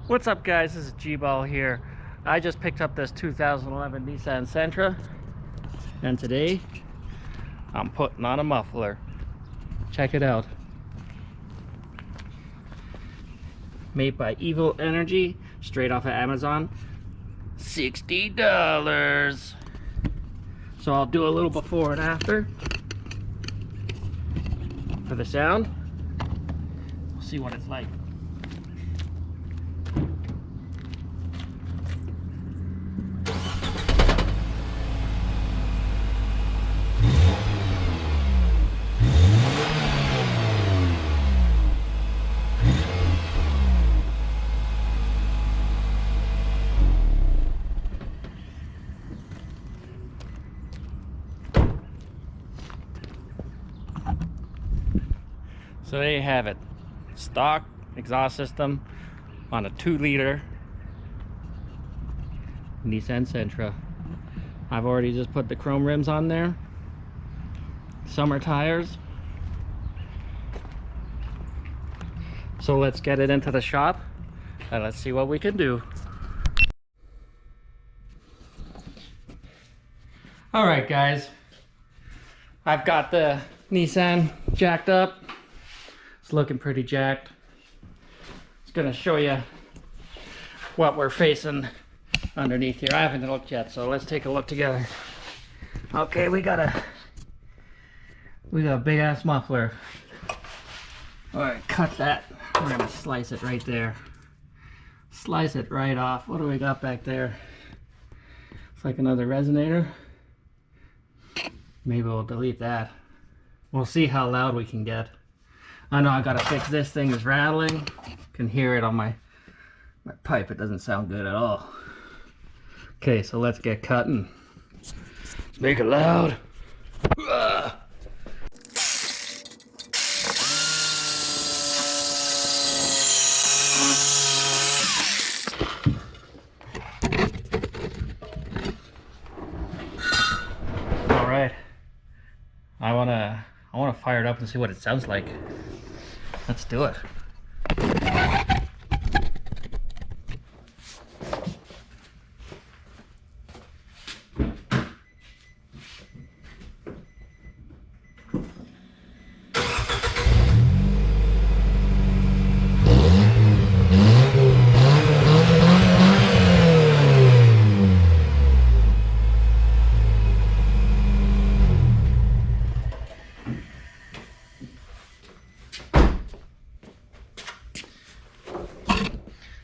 What's up, guys? This is G-Ball here. I just picked up this 2011 Nissan Sentra, and today I'm putting on a muffler. Check it out. Made by Evil Energy, straight off of Amazon. $60. So I'll do a little before and after for the sound. We'll see what it's like. So there you have it. Stock exhaust system on a 2-liter Nissan Sentra. I've already just put the chrome rims on there. Summer tires. So let's get it into the shop and let's see what we can do. Alright guys, I've got the Nissan jacked up. It's looking pretty jacked. It's gonna show you what we're facing underneath here. I haven't looked yet, so let's take a look together. Okay, we got a big ass muffler. Alright, cut that. We're gonna slice it right there. Slice it right off. What do we got back there? It's like another resonator. Maybe we'll delete that. We'll see how loud we can get. I know I gotta fix this thing, is rattling. Can hear it on my pipe. It doesn't sound good at all. Okay, so let's get cutting. Let's make it loud. All right. I wanna fire it up and see what it sounds like. Let's do it.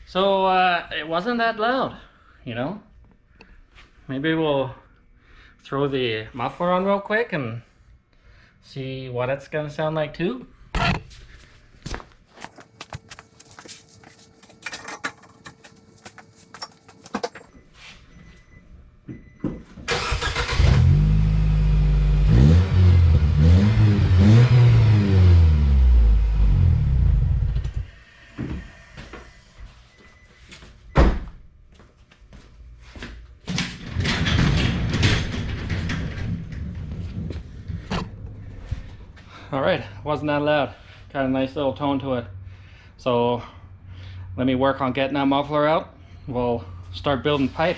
So it wasn't that loud, you know? Maybe we'll throw the muffler on real quick and see what it's gonna sound like too. Alright, wasn't that loud. Got a nice little tone to it. So let me work on getting that muffler out. We'll start building pipe.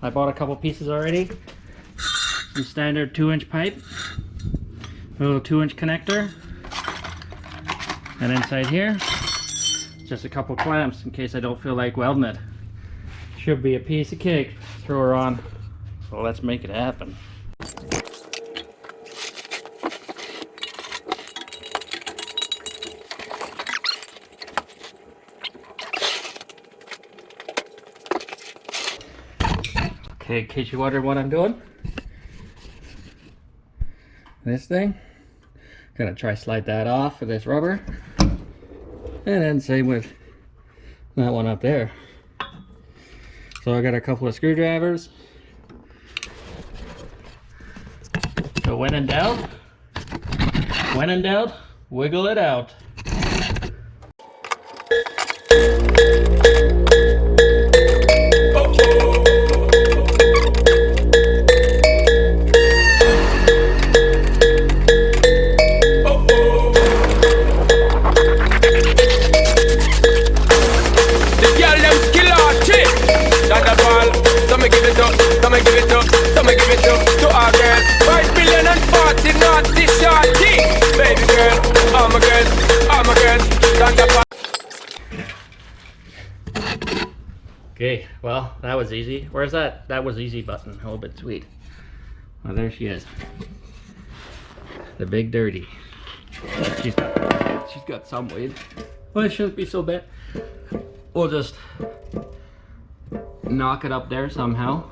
I bought a couple pieces already. Some standard 2-inch pipe. A little 2-inch connector. And inside here, just a couple clamps in case I don't feel like welding it. Should be a piece of cake. Throw her on. So let's make it happen. Okay, in case you wondered what I'm doing, this thing, gonna try slide that off with this rubber, and then same with that one up there. So I got a couple of screwdrivers. So when in doubt, wiggle it out. Got Okay, well, that was easy. Where's that? That was easy button. Oh, but sweet. Well, there she is. The big dirty. She's got some weight. Well, it shouldn't be so bad. We'll just knock it up there somehow.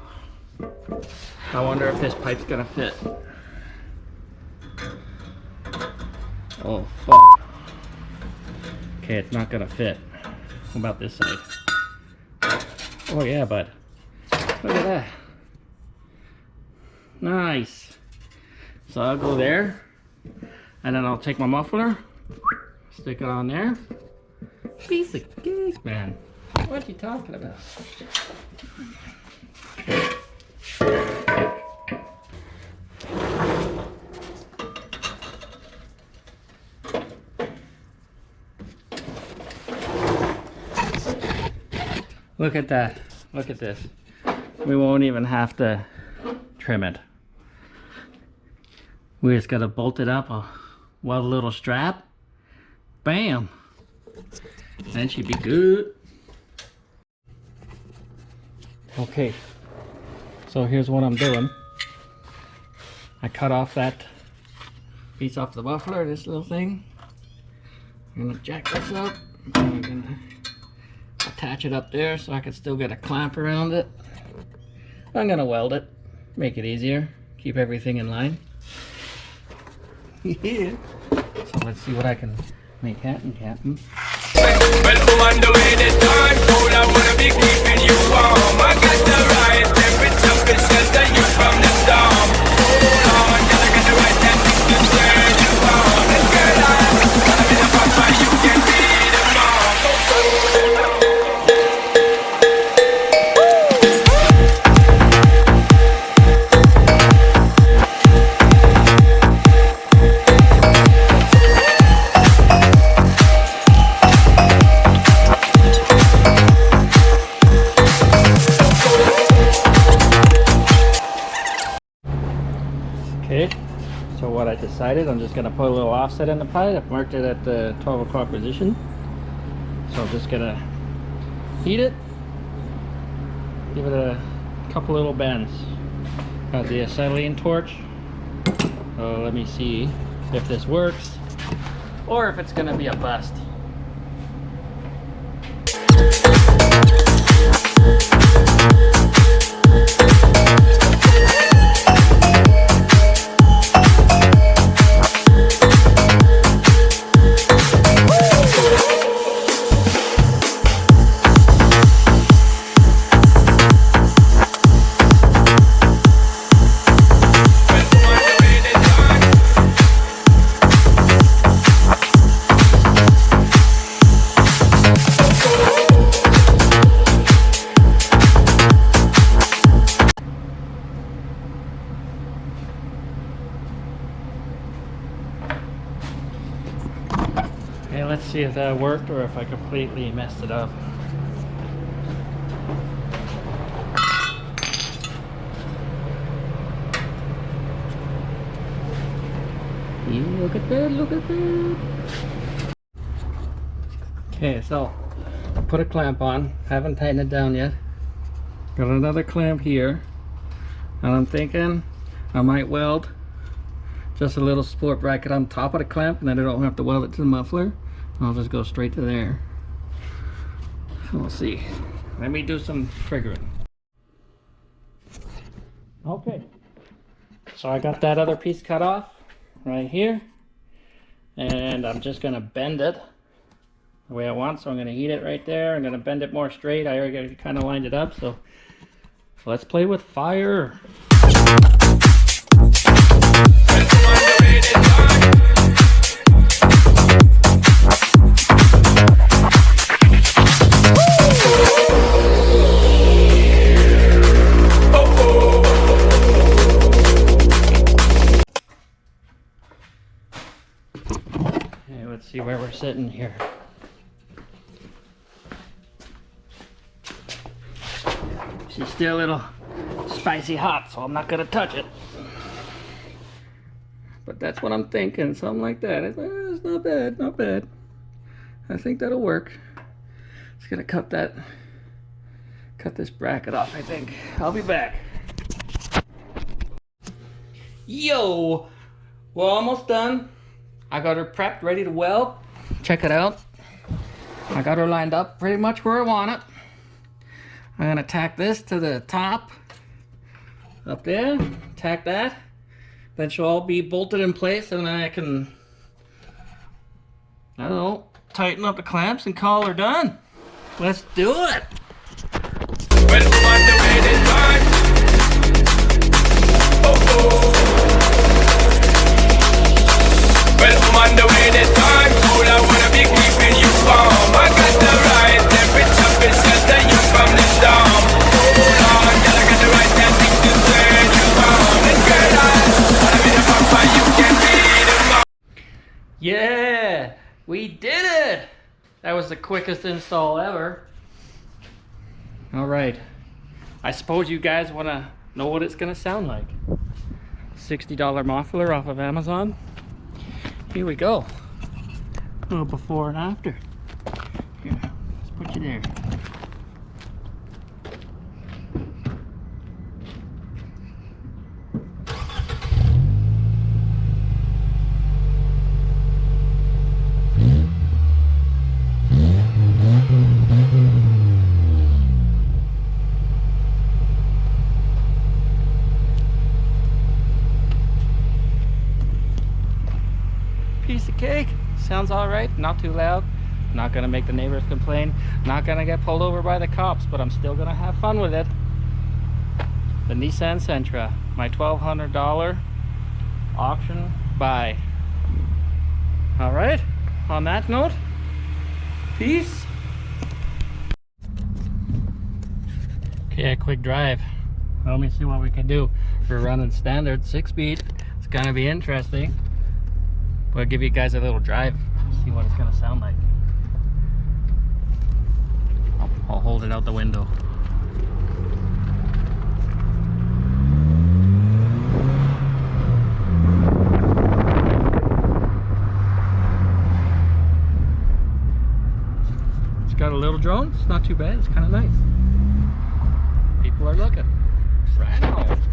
I wonder if this pipe's gonna fit. Oh, fuck. Okay, it's not gonna fit. What about this side? Oh yeah, bud. Look at that. Nice. So I'll go there, and then I'll take my muffler, stick it on there. Piece of cake, man. What you talking about? Look at that. Look at this. We won't even have to trim it. We just gotta bolt it up a weld little strap. Bam. That should be good. Okay. So here's what I'm doing. I cut off that piece off the muffler, this little thing. I'm gonna jack this up. I'm gonna attach it up there so I can still get a clamp around it. I'm gonna weld it, make it easier, keep everything in line. Yeah. So let's see what I can make happen, Captain. Well, come on the way the time cold, I wanna be keeping you warm. I got the right temperature to shelter you from the storm. Hold on, girl, I got the right tactics to turn you on. And girl, I'm in a papa, you can be the mom. Okay, so what I decided, I'm just gonna put a little offset in the pipe. I've marked it at the 12 o'clock position. So I'm just gonna heat it, give it a couple little bends. Got the acetylene torch. Let me see if this works or if it's gonna be a bust. Okay, let's see if that worked or if I completely messed it up. Yeah, look at that, look at that. Okay, so I put a clamp on, haven't tightened it down yet. Got another clamp here, and I'm thinking I might weld just a little support bracket on top of the clamp, and then I don't have to weld it to the muffler. I'll just go straight to there. We'll see. Let me do some triggering. Okay, so I got that other piece cut off right here, and I'm just gonna bend it the way I want. So I'm gonna heat it right there. I'm gonna bend it more straight. I already kind of lined it up, so let's play with fire. Okay, let's see where we're sitting here. She's still a little spicy hot, so I'm not gonna touch it. But that's what I'm thinking, something like that. It's not bad, not bad. I think that'll work. Just gonna cut cut this bracket off, I think. I'll be back. Yo! We're almost done. I got her prepped, ready to weld. Check it out. I got her lined up pretty much where I want it. I'm gonna tack this to the top. Up there. Tack that. Then she'll all be bolted in place, and then I can, I don't know, tighten up the clamps and call her done. Let's do it! Well, I'm on the way this time. Oh, oh. Well, I'm on the way this time. All I wanna be keeping you warm. I got the right temperature to shelter you from the storm. Hold on, girl, I got the right tactics to turn you on. And girl, I wanna be the papa, you can be the mom. Yeah! We did it! That was the quickest install ever. Alright. I suppose you guys want to know what it's going to sound like. $60 muffler off of Amazon. Here we go. A little before and after. Here, let's put you there. Piece of cake. Sounds all right. Not too loud. Not gonna make the neighbors complain. Not gonna get pulled over by the cops, but I'm still gonna have fun with it. The Nissan Sentra, my $1,200 auction buy. All right. On that note, peace. Okay, a quick drive. Let me see what we can do. We're running standard 6-speed. It's gonna be interesting. But I'll give you guys a little drive, see what it's gonna sound like. I'll hold it out the window. It's got a little drone, it's not too bad, it's kind of nice. People are looking. Right on.